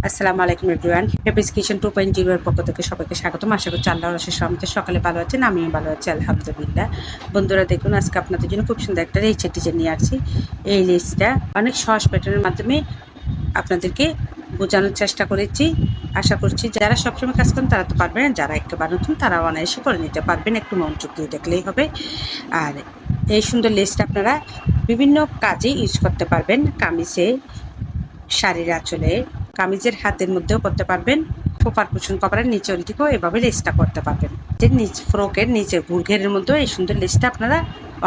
আসসালামু আলাইকুম everyone. Happy's kitchen 2.0 এর পক্ষ থেকে সবাইকে স্বাগতম। আশা করছি আল্লাহর অশেষ রহমতে সকালে ভালো আছেন, আমিও ভালো আছি আলহামদুলিল্লাহ। বন্ধুরা দেখুন, আজকে আপনাদের জন্য খুব সুন্দর একটা লেচের ডিজাইন নিয়ে আসছি। এই লেচটা অনেক সহজ প্যাটার্নের মাধ্যমে আপনাদেরকে বোঝানোর চেষ্টা করেছি। আশা করছি যারা সবসময় কাজ করেন তারা তো পারবেন, যারা একেবারে নতুন তারা অনায়াসে করে নিতে পারবেন, একটু মনোযোগ দিয়ে দেখলেই হবে। আর এই সুন্দর লেসটা আপনারা বিভিন্ন কাজে ইউজ করতে পারবেন। কামিজে, শাড়ির আঁচলে, কামিজের হাতের মধ্যেও করতে পারবেন, খোপার কুশন কভারের নিচের দিকেও এভাবে লেসটা করতে পারবেন। যে নিচ ফ্রকের নিচে ঘেরের মধ্যেও এই সুন্দর লেসটা আপনারা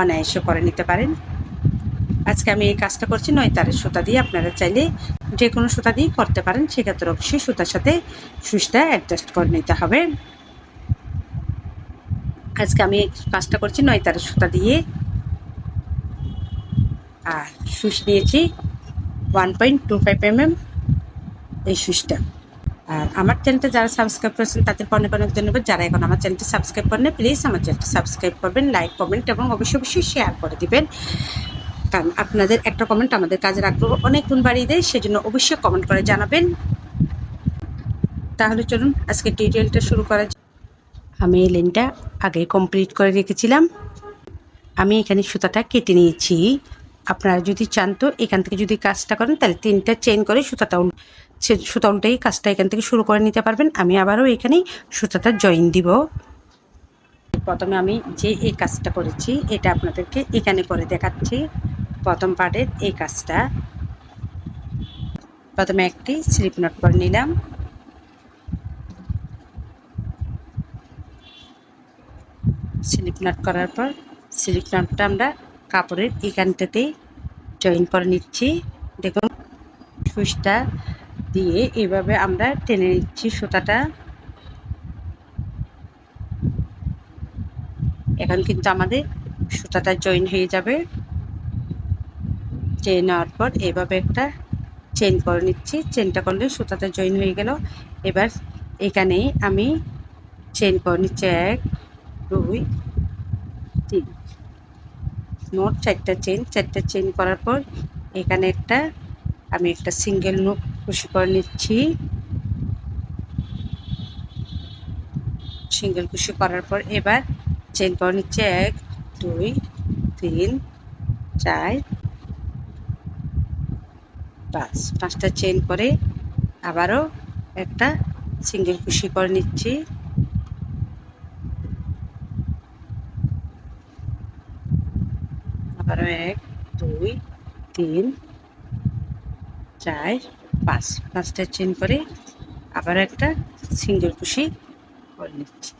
অনায়াসে করে নিতে পারেন। আজকে আমি এই কাজটা করছি 9 তারের সুতা দিয়ে, আপনারা চাইলে যে কোনো সুতা দিয়েই করতে পারেন। সেক্ষেত্রে অবশ্যই সুতার সাথে সুইচটা অ্যাডজাস্ট করে নিতে হবে। আজকে আমি এই কাজটা করছি 9 তারের সুতা দিয়ে, আর সুইচ নিয়েছি 1.25 mm এই সুইচটা। আর আমার চ্যানেলটা যারা সাবস্ক্রাইব করেছেন তাদের অনেক অনেক ধন্যবাদ। যারা এখন আমার চ্যানেলটি সাবস্ক্রাইব করেন প্লিজ আমার চ্যানেলটি সাবস্ক্রাইব করবেন, লাইক, কমেন্ট এবং অবশ্যই শেয়ার করে দিবেন। কারণ আপনাদের একটা কমেন্ট আমাদের কাজের আগ্রহ অনেক গুণ বাড়িয়ে দেয়, সেজন্য অবশ্যই কমেন্ট করে জানাবেন। তাহলে চলুন আজকে টিউটোরিয়ালটা শুরু করা যাক। আমি এই লাইনটা আগে কমপ্লিট করে রেখেছিলাম। আমি এখানে সুতাটা কেটে নিয়েছি। আপনারা যদি চান তো এখান থেকে যদি কাজটা করেন তাহলে 3টা চেইন করে সুতা উল্টেই কাজটা এখান থেকে শুরু করে নিতে পারবেন। আমি আবারও এখানে সুতাটা জয়েন দিব। প্রথমে আমি যে এই কাজটা করেছি এটা আপনাদেরকে এখানে করে দেখাচ্ছি। প্রথম পার্টের এই কাজটা প্রথমে একটি স্লিপ নট করে নিলাম। স্লিপ নট করার পর স্লিপ নটটা আমরা কাপড়ের এখানটাতেই জয়েন করে নিচ্ছি। দেখুন, সুইচটা দিয়ে এইভাবে আমরা টেনে নিচ্ছি সুতাটা। এখন কিন্তু আমাদের সুতাটা জয়েন হয়ে যাবে। চেন নেওয়ার পর এইভাবে একটা চেন করে নিচ্ছি। চেনটা করলে সুতাটা জয়েন হয়ে গেল। এবার এখানেই আমি চেন করে নিচ্ছি 1, 2, 3, মোট 4টা চেন। 4টা চেন করার পর এখানে আমি একটা সিঙ্গেল হুক খুশি করে নিচ্ছি। সিঙ্গেল কুশি করার পর এবার চেন করে নিচ্ছে 1, 2, 3, 4, 5। 5টা চেন করে আবারও একটা সিঙ্গেল কুশি করে নিচ্ছি। আবারও 1, 2, 3, 4, 5। 5টা চেন করে আবার একটা সিঙ্গেল কুশি করে নিচ্ছি।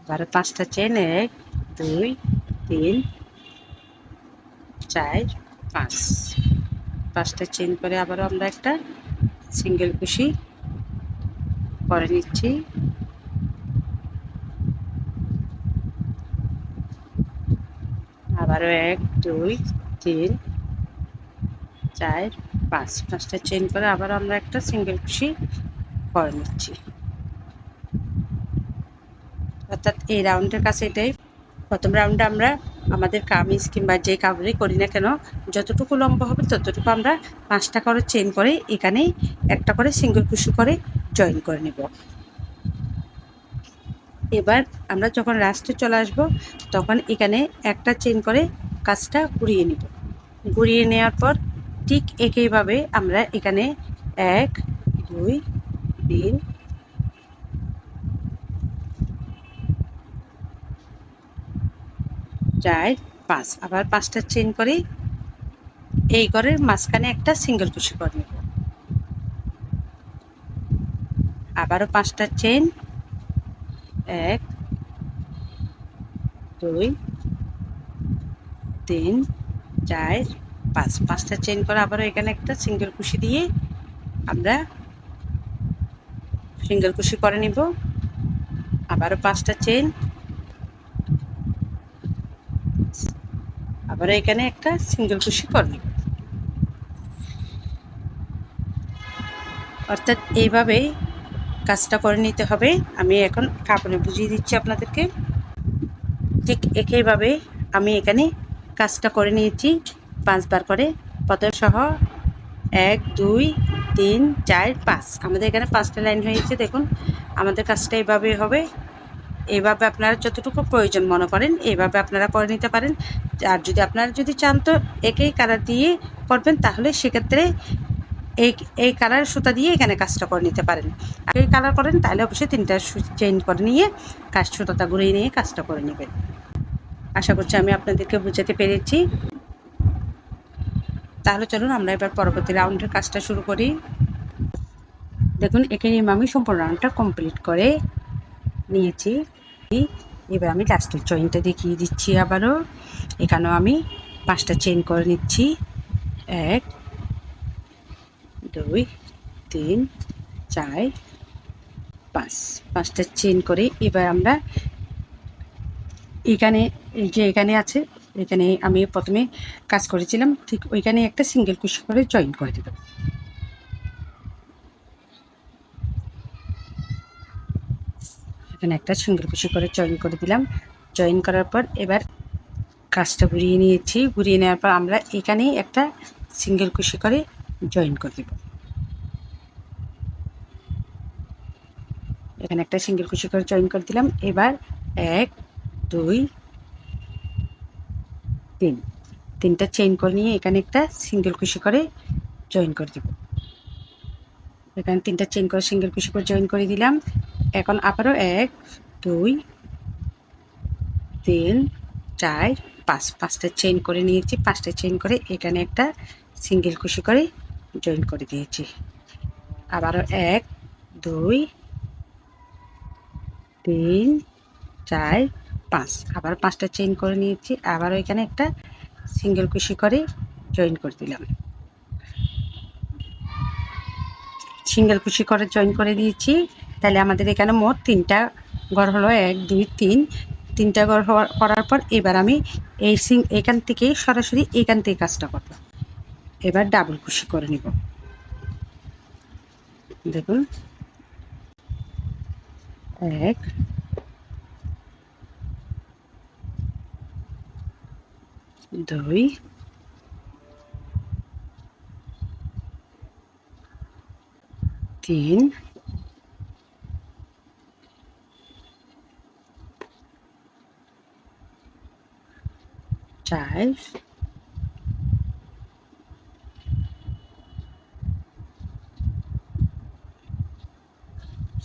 আবারও 5টা চেন 1, 2, 3, 4, 5। 5টা চেন করে আবারও আমরা একটা সিঙ্গেল কুশি করে নিচ্ছি। আবারও 1, 2, 3, 4, 5। 5টা চেন করে আবারও আমরা একটা সিঙ্গেল কুশি করে নিচ্ছি। অর্থাৎ এই রাউন্ডের কাছে এটাই প্রথম রাউন্ডে আমরা আমাদের কামিজ কিংবা যে কাপড়ে করি না কেন যতটুকু লম্বা হবে ততটুকু আমরা 5টা করে চেন করে এখানে একটা করে সিঙ্গেল কুশি করে জয়েন করে নেব। এবার আমরা যখন লাস্টে চলে আসব তখন এখানে একটা চেন করে কাজটা ঘুরিয়ে নিব। ঘুরিয়ে নেওয়ার পর ঠিক একইভাবে আমরা এখানে 1, 2, 3, 4, 5 আবার 5টা চেন করে এই ঘরের মাঝখানে একটা সিঙ্গেল কুশি করে নেব। আবারও 5টা চেন 1, 2, 3, 4, 5। 5টা চেন করে আবারও এখানে একটা সিঙ্গেল কুশি দিয়ে আমরা সিঙ্গেল কুশি করে নিব। আবারও 5টা চেন, আবারও এখানে একটা সিঙ্গেল কুশি করে নিব। অর্থাৎ এইভাবেই কাজটা করে নিতে হবে। আমি এখন কাপড়ে বুঝিয়ে দিচ্ছি আপনাদেরকে। ঠিক একইভাবে আমি এখানে কাজটা করে নিয়েছি 5বার করে। প্রথম সহ 1 2 3 4 5 আমাদের এখানে 5টা লাইন হয়েছে। দেখুন আমাদের কাজটা এভাবে হবে। এইভাবে আপনারা যতটুকু প্রয়োজন মনে করেন এইভাবে আপনারা করে নিতে পারেন। আর যদি আপনারা যদি চান তো একই কালার দিয়ে করবেন, তাহলে সেক্ষেত্রে এই কালার সুতা দিয়ে এখানে কাজটা করে নিতে পারেন। আর এই কালার করেন তাহলে অবশ্যই 3টা চেইন করে নিয়ে সুতাটা ঘুরিয়ে নিয়ে কাজটা করে নেবেন। আশা করছি আমি আপনাদেরকে বোঝাতে পেরেছি। তাহলে চলুন আমরা এবার পরবর্তী রাউন্ডের কাজটা শুরু করি। দেখুন এখানে আমি সম্পূর্ণ রাউন্ডটা কমপ্লিট করে নিয়েছি। এবার আমি লাস্টের জয়েন্টটা দেখিয়ে দিচ্ছি। আবারও এখানেও আমি 5টা চেইন করে নিচ্ছি। 1 2 3 4 5 5টা চেইন করে এবার আমরা এখানে এখানে আছে, এখানে আমি প্রথমে কাজ করেছিলাম ঠিক ওইখানে একটা সিঙ্গেল কুশি করে জয়েন করে দেব। এখানে একটা সিঙ্গেল কুশি করে জয়েন করে দিলাম। জয়েন করার পর এবার কাজটা ঘুরিয়ে নিয়েছি। ঘুরিয়ে নেওয়ার পর আমরা এখানেই একটা সিঙ্গেল কুশি করে জয়েন করে দেব। এখানে একটা সিঙ্গেল কুশি করে জয়েন করে দিলাম। এবার 1 2 3 3টা চেইন করে নিয়ে এখানে একটা সিঙ্গেল কুশি করে জয়েন করে দেব। এখানে 3টা চেইন করে সিঙ্গেল কুশি করে জয়েন করে দিলাম। এখন আবারও 1 2 3 4 5 5টা চেইন করে নিয়েছি। 5টা চেইন করে এখানে একটা সিঙ্গেল কুশি করে জয়েন করে দিয়েছি। আবারও 1 2 3 4 5 আবার 5টা চেইন করে নিয়েছি। আবারও এখানে একটা সিঙ্গেল কুশি করে জয়েন করে দিলাম। সিঙ্গেল কুশি করে জয়েন করে দিয়েছি। তাহলে আমাদের এখানে মোট 3টা ঘর হলো। 1 2 3 3টা ঘর করার পর এবার আমি এখান থেকে সরাসরি এখান থেকে কাজটা করব। এবার ডাবল কুশি করে নিব। দেখুন 1 2 3 4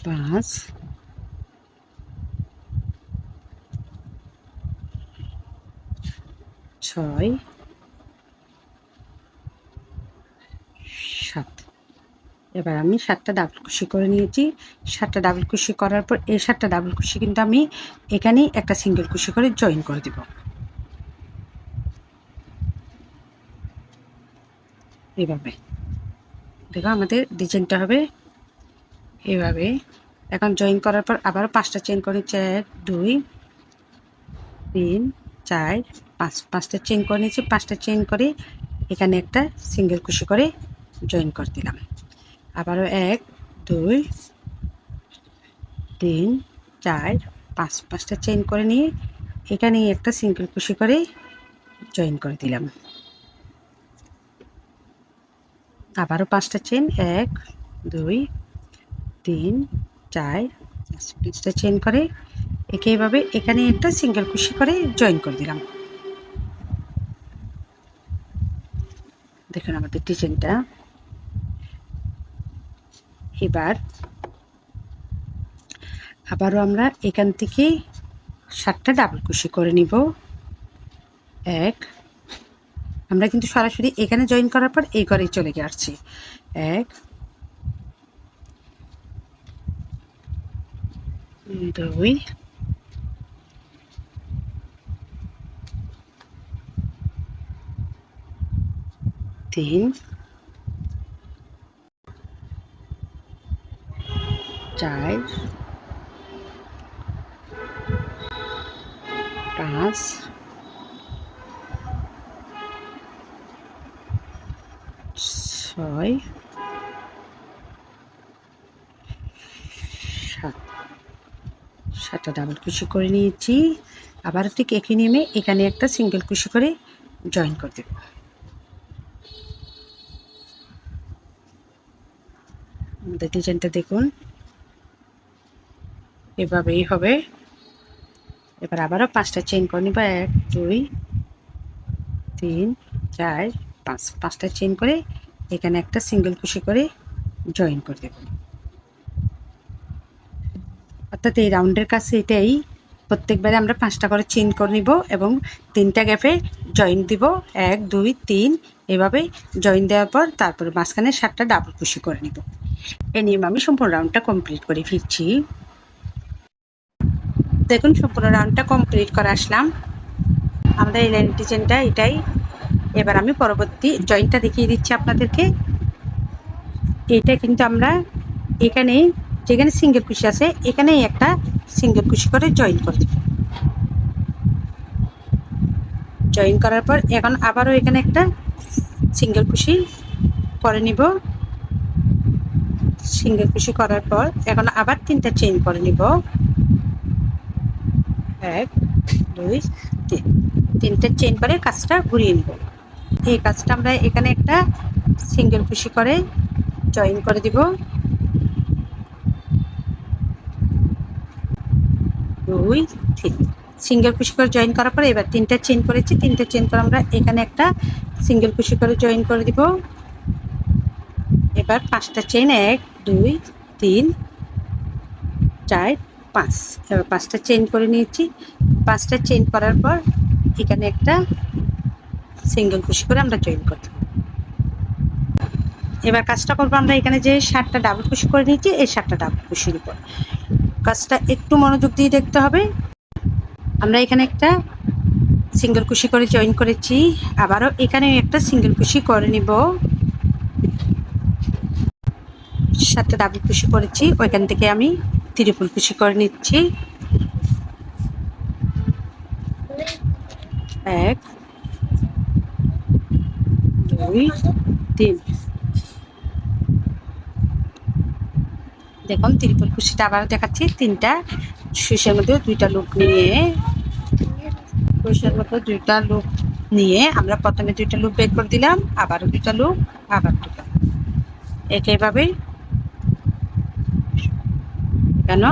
5 6 7 এবার আমি 7টা ডাবল কুশি করে নিয়েছি। 7টা ডাবল কুশি করার পর এই 7টা ডাবল কুশি কিন্তু আমি এখানেই একটা সিঙ্গেল কুশি করে জয়েন করে দেব। এইভাবে দেখো আমাদের ডিজাইনটা হবে এইভাবে। এখন জয়েন করার পর আবার 5টা চেইন করে 1 2 3 4 5 5টা চেইন করে নিয়েছি। 5টা চেইন করে এখানে একটা সিঙ্গেল কুশি করে জয়েন করে দিলাম। আবারও 1 2 3 4 5 5টা চেইন করে নিয়ে এখানেই একটা সিঙ্গেল কুশি করে জয়েন করে দিলাম। আবারও 5টা চেইন 1 2 3 4 5টা চেইন করে এইভাবে এখানে একটা সিঙ্গেল কুশি করে জয়েন করে দিলাম। দেখুন আমাদের ডিজাইনটা। এবার আবারও আমরা এখান থেকে 7টা ডাবল কুশি করে নিব। 1 আমরা কিন্তু সরাসরি এখানে জয়েন করার পর এই ঘরেই চলে আসছি। 1 2 3 4 5 6 7 7টা ডাবল কুশি করে নিয়েছি। আবার ঠিক একই নেমে এখানে একটা সিঙ্গেল কুশি করে জয়েন করে দেব। আমাদের ডিজাইনটা দেখুন, এভাবেই হবে। এবার আবারও 5টা চেইন করে নিব। 1 2 3 4 5, 5টা চেইন করে এখানে একটা সিঙ্গেল কুশি করে জয়েন করে দেব। অর্থাৎ এই রাউন্ডের কাছে এটাই, প্রত্যেকবারে আমরা 5টা করে চেইন করে নিব এবং 3টা গ্যাপে জয়েন দিব। 1 2 3 এভাবে জয়েন দেওয়ার পর তারপরে মাঝখানে 7টা ডাবল কুশি করে নিব। এই নিয়ম আমি সম্পূর্ণ রাউন্ডটা কমপ্লিট করে ফিরছি। দেখুন সম্পূর্ণ রাউন্ডটা কমপ্লিট করে আসলাম। আমাদের এই লাইন ডিজাইনটা এটাই। এবার আমি পরবর্তী জয়েন্টটা দেখিয়ে দিচ্ছি আপনাদেরকে। এটা কিন্তু আমরা এখানে যেখানে সিঙ্গেল কুশি আছে এখানে একটা সিঙ্গেল কুশি করে জয়েন করে দেব। জয়েন করার পর এখন আবারও এখানে একটা সিঙ্গেল কুশি করে নিব। সিঙ্গেল কুশি করার পর এখন আবার 3টা চেইন করে নিব। 1 2 3, 3টা চেইন করে কাজটা ঘুরিয়ে নিব। এই কাজটা আমরা এখানে একটা সিঙ্গেল কুশি করে জয়েন করে দিব। 2 3 সিঙ্গেল কুশি করে জয়েন করার পরে এবার 3টা চেইন করেছি। 3টা চেইন করে আমরা এখানে একটা সিঙ্গেল কুশি করে জয়েন করে দিব। এবার 5টা চেইন 1 2 3 4 5, এবার 5টা চেইন করে নিয়েছি। 5টা চেইন করার পর এখানে একটা সিঙ্গেল কুশি করে আমরা জয়েন করব। এবার কাজটা করবো আমরা এখানে যে 7টা ডাবল কুশি করে নিয়েছি এই 7টা ডাবল কুশির উপর। কাজটা একটু মনোযোগ দিয়ে দেখতে হবে। আমরা এখানে একটা সিঙ্গেল কুশি করে জয়েন করেছি, আবারও এখানে একটা সিঙ্গেল কুশি করে নিব। 7টা ডাবল কুশি করেছি, ওইখান থেকে আমি ত্রিপল কুশি করে নিচ্ছি। 1 2 3, দেখুন ত্রিপল কুশিটা আবার দেখাচ্ছি। 3টা সুইসের মধ্যে 2টা লুপ নিয়ে, সুইসের মধ্যে 2টা লুপ নিয়ে আমরা প্রথমে 2টা লুপ বের করে দিলাম, আবারও 2টা লুপ, আবার 2টা, একইভাবে কেন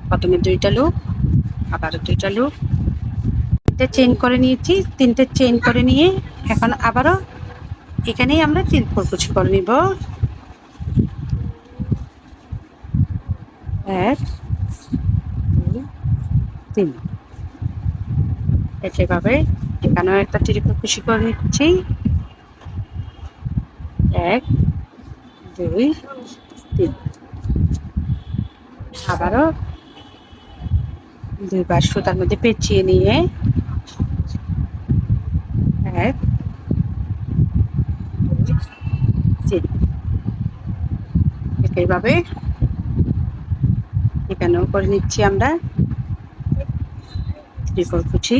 প্রথমে 2টা লুপ, আবারও 2টা লুপ, 3টা চেইন করে নিয়েছি। 3টে চেইন করে নিয়ে এখন আবারও এখানেই আমরা ত্রিপল কুশি করে নিব। 1 2 3, একইভাবে এখানেও একটা ত্রিপল কুশি করে নিচ্ছি। 1 2 3, আবারও 2বার সুতার মধ্যে পেঁচিয়ে নিয়ে 1 2 3, একইভাবে এখানেও করে নিচ্ছি আমরা ত্রিপল কুশি।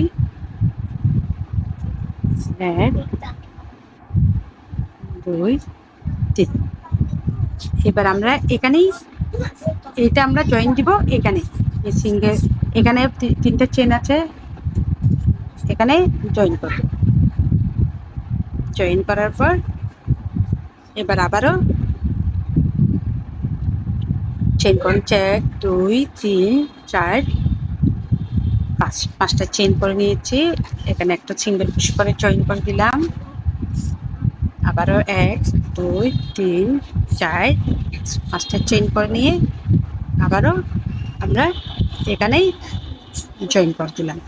1 2 3, এবার আমরা এখানেই এইটা আমরা জয়েন দিব। এখানে এই সিঙ্গেল এখানে 3টা চেন আছে, এখানে জয়েন করব। জয়েন করার পর এবার আবারও চেন করুন। 1 2 3 4 5, 5টা চেন করে নিয়েছি। এখানে একটা সিঙ্গেল কুশি করে জয়েন করে দিলাম। আবারও 1 2 3 4, 5টা চেন করে নিয়ে আবারও আমরা এখানেই জয়েন করে দিলাম।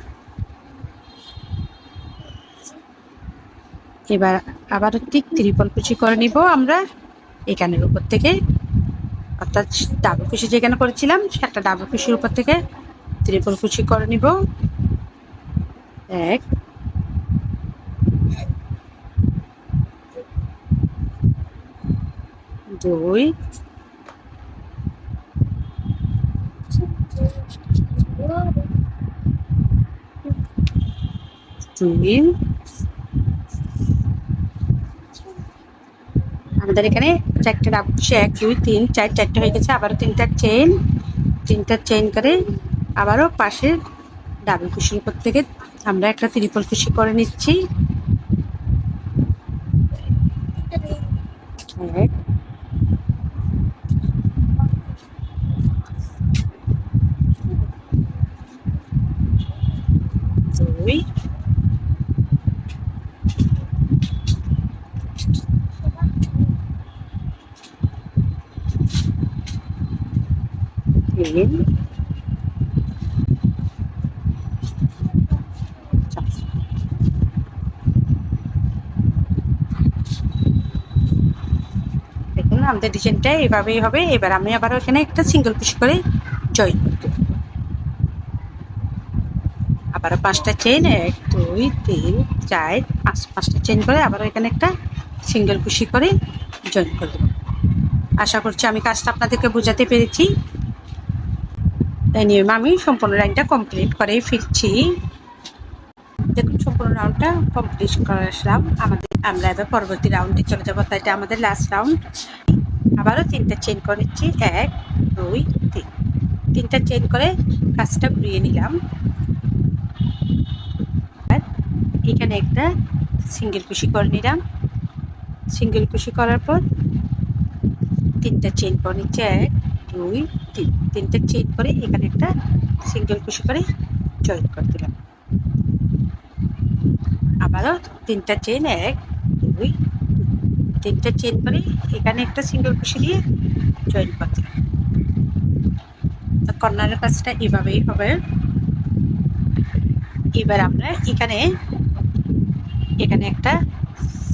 এবার আবারও ঠিক ত্রিপল কুশি করে নিব আমরা এখানের উপর থেকে, অর্থাৎ ডাবল কুশি যেখানে করেছিলাম সেটা ডাবল কুশির উপর থেকে ত্রিপল কুশি করে নিব। 1 2 3, আমাদের এখানে 4টে ডাবল কুশি 1 2 3 4, 4টে হয়ে গেছে। আবারও 3টা চেইন করে আবারও পাশের ডাবল কুশির উপর থেকে আমরা একটা ত্রিপল কুশি করে নিচ্ছি। 1 তিন, চার। দেখুন আমাদের ডিজাইনটা এভাবেই হবে। এবার আমি আবার এখানে একটা সিঙ্গেল ক্রোশে করে জয়েন করব। আবার 5টা চেইন, 1 2 3 4 5, 5টা চেইন করে আবার এখানে একটা সিঙ্গেল ক্রোশে করে জয়েন করে দেব। আশা করছি আমি কাজটা আপনাদেরকে বোঝাতে পেরেছি। এই নিয়মে আমি সম্পূর্ণ লাইনটা কমপ্লিট করে ফিরছি। দেখুন সম্পূর্ণ রাউন্ডটা কমপ্লিট করে আসলাম। আমরা এবার পরবর্তী রাউন্ডে চলে যাবো, তাই এটা আমাদের লাস্ট রাউন্ড। আবারও 3টা চেইন করে নিচ্ছি, 1 2 3। 3টা চেইন করে কাজটা ঘুরিয়ে নিলাম। আর এখানে একটা সিঙ্গেল ক্রোশে করে নিলাম। সিঙ্গেল ক্রোশে করার পর 3টা চেইন করে নিচ্ছি, 1 2 3। 3টা চেইন করে এখানে একটা সিঙ্গেল ক্রোশে করে জয়েন করে দিলাম। আবারও 3টা চেইন, 1 2 3টা চেইন করে এখানে একটা সিঙ্গেল ক্রোশে দিয়ে জয়েন করে দিলাম। কর্নারের কাজটা এভাবেই হবে। এবার আমরা এখানে একটা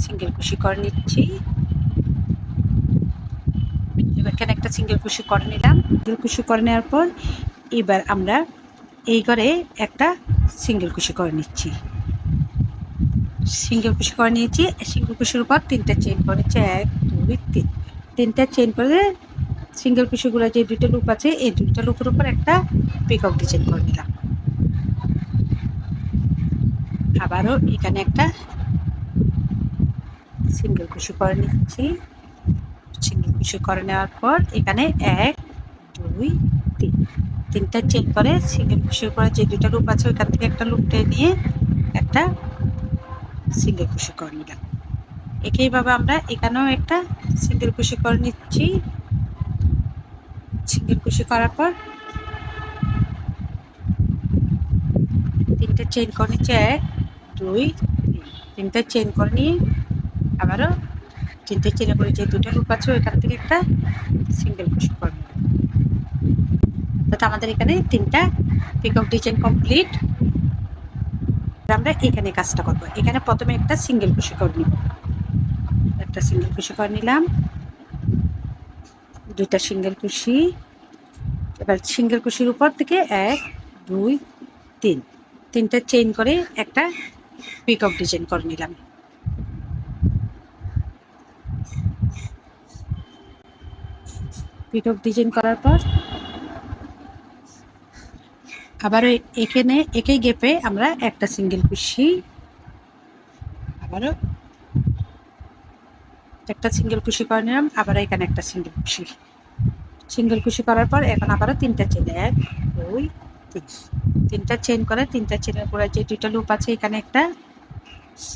সিঙ্গেল ক্রোশে করে নিচ্ছি। এখানে একটা সিঙ্গেল ক্রোশে করে নিলাম। সিঙ্গেল ক্রোশে করে নেওয়ার পর এবার আমরা এই ঘরে একটা সিঙ্গেল ক্রোশে করে নিচ্ছি। সিঙ্গেল ক্রোশে করে নিয়েছি। সিঙ্গেল ক্রোশের উপর 3টা চেইন করেছি, 1 2 3। 3টা চেইন করে সিঙ্গেল ক্রোশেগুলো যে 2টা লুপ আছে এই 2টা লুপের উপর একটা পিকক ডিজাইন করে নিলাম। আবারও এখানে একটা সিঙ্গেল ক্রোশে করে নিচ্ছি। সিঙ্গেল ক্রোশে করে নেওয়ার পর এখানে 1 2 3। 3টা চেইন করে সিঙ্গেল ক্রোশের উপরে যে 2টা লুপ আছে ওইখান থেকে একটা লুপ টেনে নিয়ে একটা সিঙ্গেল ক্রোশে করে নিলাম। একইভাবে আমরা এখানেও একটা সিঙ্গেল ক্রোশে করে নিচ্ছি। সিঙ্গেল ক্রোশে করার পর 3টা চেইন করে নিচ্ছি, 1 2 3। 3টা চেইন করে নিয়ে আবারও 3টা চেইন করে যে 2টা লুপ আছে ওইখান থেকে একটা সিঙ্গেল ক্রোশে করে নিলাম। অর্থাৎ আমাদের এখানে 3টা পিকক ডিজাইন কমপ্লিট। আমরা এখানে কাজটা করব। এখানে প্রথমে একটা সিঙ্গেল ক্রোশে করে নিব। একটা সিঙ্গেল ক্রোশে করে নিলাম, 2টা সিঙ্গেল ক্রোশে। এবার সিঙ্গেল ক্রোশের উপর থেকে 1 2 3। 3টা চেইন করে একটা পিকক ডিজাইন করে নিলাম। পিকক ডিজাইন করার পর আবারও এখানে একই গ্যাপে আমরা একটা সিঙ্গেল ক্রোশে, আবারও একটা সিঙ্গেল ক্রোশে করে নিলাম। আবার এখানে একটা সিঙ্গেল ক্রোশে। সিঙ্গেল ক্রোশে করার পর এখন আবারও 3টা চেইন, 1 2 3। 3টা চেইন করে 3টা চেইনের পরে যে 2টা লুপ আছে এখানে একটা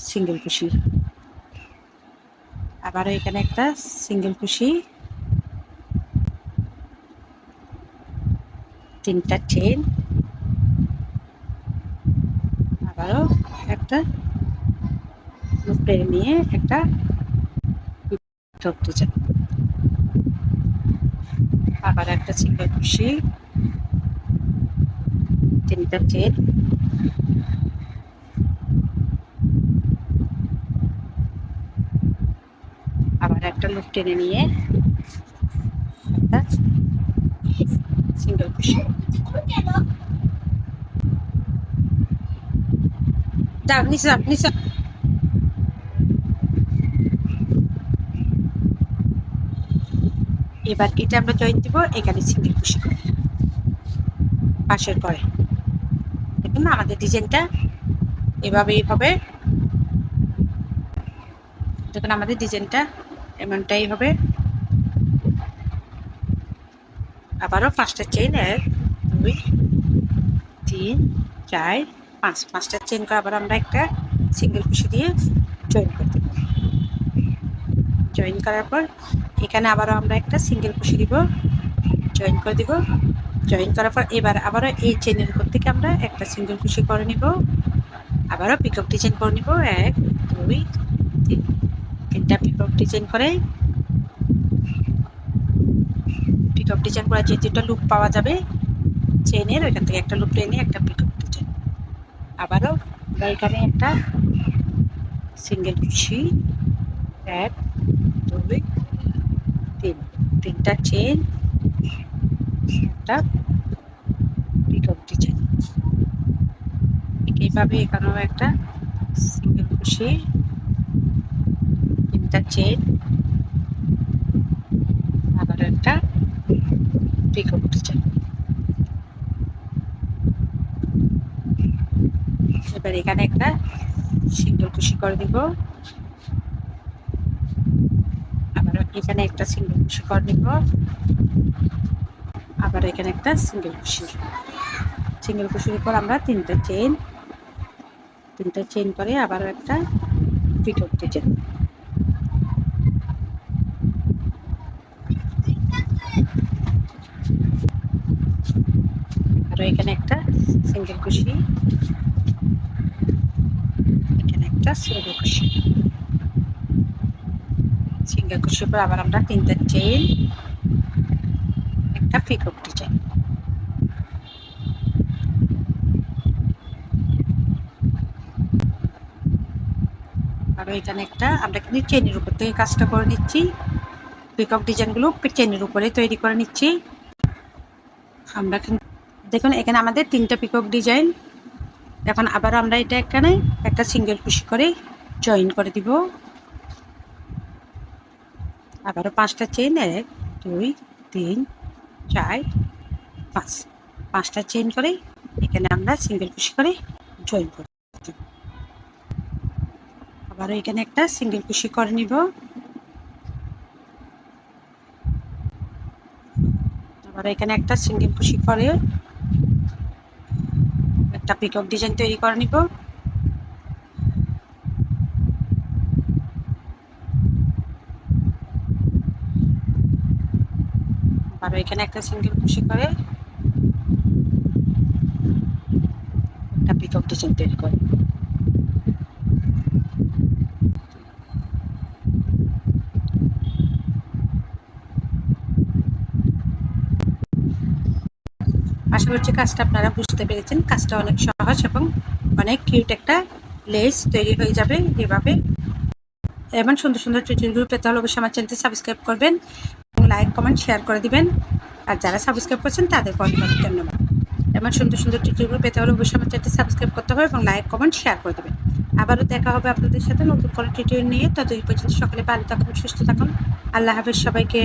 সিঙ্গেল ক্রোশে। আবারও এখানে একটা সিঙ্গেল ক্রোশে, 3টা চেইন, আবারও একটা লুপ টেনে নিয়ে একটা ডিজাইন। আবার একটা সিঙ্গেল ক্রোশে, 3টা চেইন, আবার একটা লুপ টেনে নিয়ে একটা সিঙ্গেল ক্রোশে। এবার এটা আমরা জয়েন দিব এখানে সিঙ্গেল ক্রোশে করে পাশের পরে। দেখুন আমাদের ডিজাইনটা এভাবেই হবে। দেখুন আমাদের ডিজাইনটা এমনটাই হবে। আবারও 5টা চেইন, 1 2 3 4 5। 5টা চেইন করে আবার আমরা একটা সিঙ্গেল ক্রোশে দিয়ে জয়েন করে দেব। জয়েন করার পর এখানে আবারও আমরা একটা সিঙ্গেল ক্রোশে দিব, জয়েন করে দিব। জয়েন করার পর এবার আবারও এই চেইনের উপর থেকে আমরা একটা সিঙ্গেল ক্রোশে করে নিব। আবারও পিকক ডিজাইন করে নিব, 1 2 3। 3টা পিকক ডিজাইন করে পিকক ডিজাইন করা যে দুটো লুপ পাওয়া যাবে চেনের, ওইখান থেকে একটা লুপ এনে একটা পিকক ডিজাইন। আবারও এখানে একটা সিঙ্গেল কুশি, 1 2 3, তিনটা চেন, একটা পিকক ডিজাইন। এইভাবে এখানেও একটা সিঙ্গেল কুশি, তিনটা চেন, আবার একটা পিকক ডিজাইন। এবার এখানে একটা সিঙ্গেল কুশি করে দিব, আবার এখানে একটা সিঙ্গেল কুশি করে দিব, আবার এখানে একটা সিঙ্গেল কুশির উপর আমরা তিনটা চেন করে আবার একটা পিকক ডিজাইন। আর এখানে একটা সিঙ্গেল কুশি, এখানে একটা সিঙ্গেল কুশির উপর আবার আমরা তিনটা চেন, একটা পিকক ডিজাইন। আর এখানে একটা আমরা কিন্তু চেনের উপর থেকে কাজটা করে নিচ্ছি, পিকক ডিজাইনগুলো চেনের উপরে তৈরি করে নিচ্ছি আমরা। দেখুন এখানে আমাদের তিনটা পিকক ডিজাইন। এখন আবার আমরা এটা এখানে একটা সিঙ্গেল কুশি করে জয়েন করে দিব, আবারও 5টা চেন, 1 2 3 4 5, 5টা চেন করে এখানে আমরা সিঙ্গেল কুশি করে জয়েন করে দিব। আবারও এখানে একটা সিঙ্গেল কুশি করে নিব, আবার এখানে একটা সিঙ্গেল কুশি করে একটা পিকক ডিজাইন তৈরি করে নিব। আবার এখানে একটা সিঙ্গেল কুশি করে একটা পিকক ডিজাইন তৈরি করে। আশা করছি কাজটা আপনারা বুঝতে পেরেছেন। কাজটা অনেক সহজ এবং অনেক কিউট একটা লেস তৈরি হয়ে যাবে এভাবে। এমন সুন্দর সুন্দর টিউটোরিয়াল পেতে হলে অবশ্যই আমার চ্যানেলটি সাবস্ক্রাইব করবেন, লাইক কমেন্ট শেয়ার করে দিবেন। আর যারা সাবস্ক্রাইব করছেন তাদেরকে অনেক অনেক ধন্যবাদ। এমন সুন্দর সুন্দর টিউটোরিয়াল পেতে হলে অবশ্যই আমার চ্যানেলটি সাবস্ক্রাইব করতে হবে এবং লাইক কমেন্ট শেয়ার করে দেবেন। আবারও দেখা হবে আপনাদের সাথে নতুন কোনো টিউটোরিয়াল নিয়ে। ততদিন পর্যন্ত সকলে ভালো থাকুন, সুস্থ থাকুন। আল্লাহ হাফেজ সবাইকে।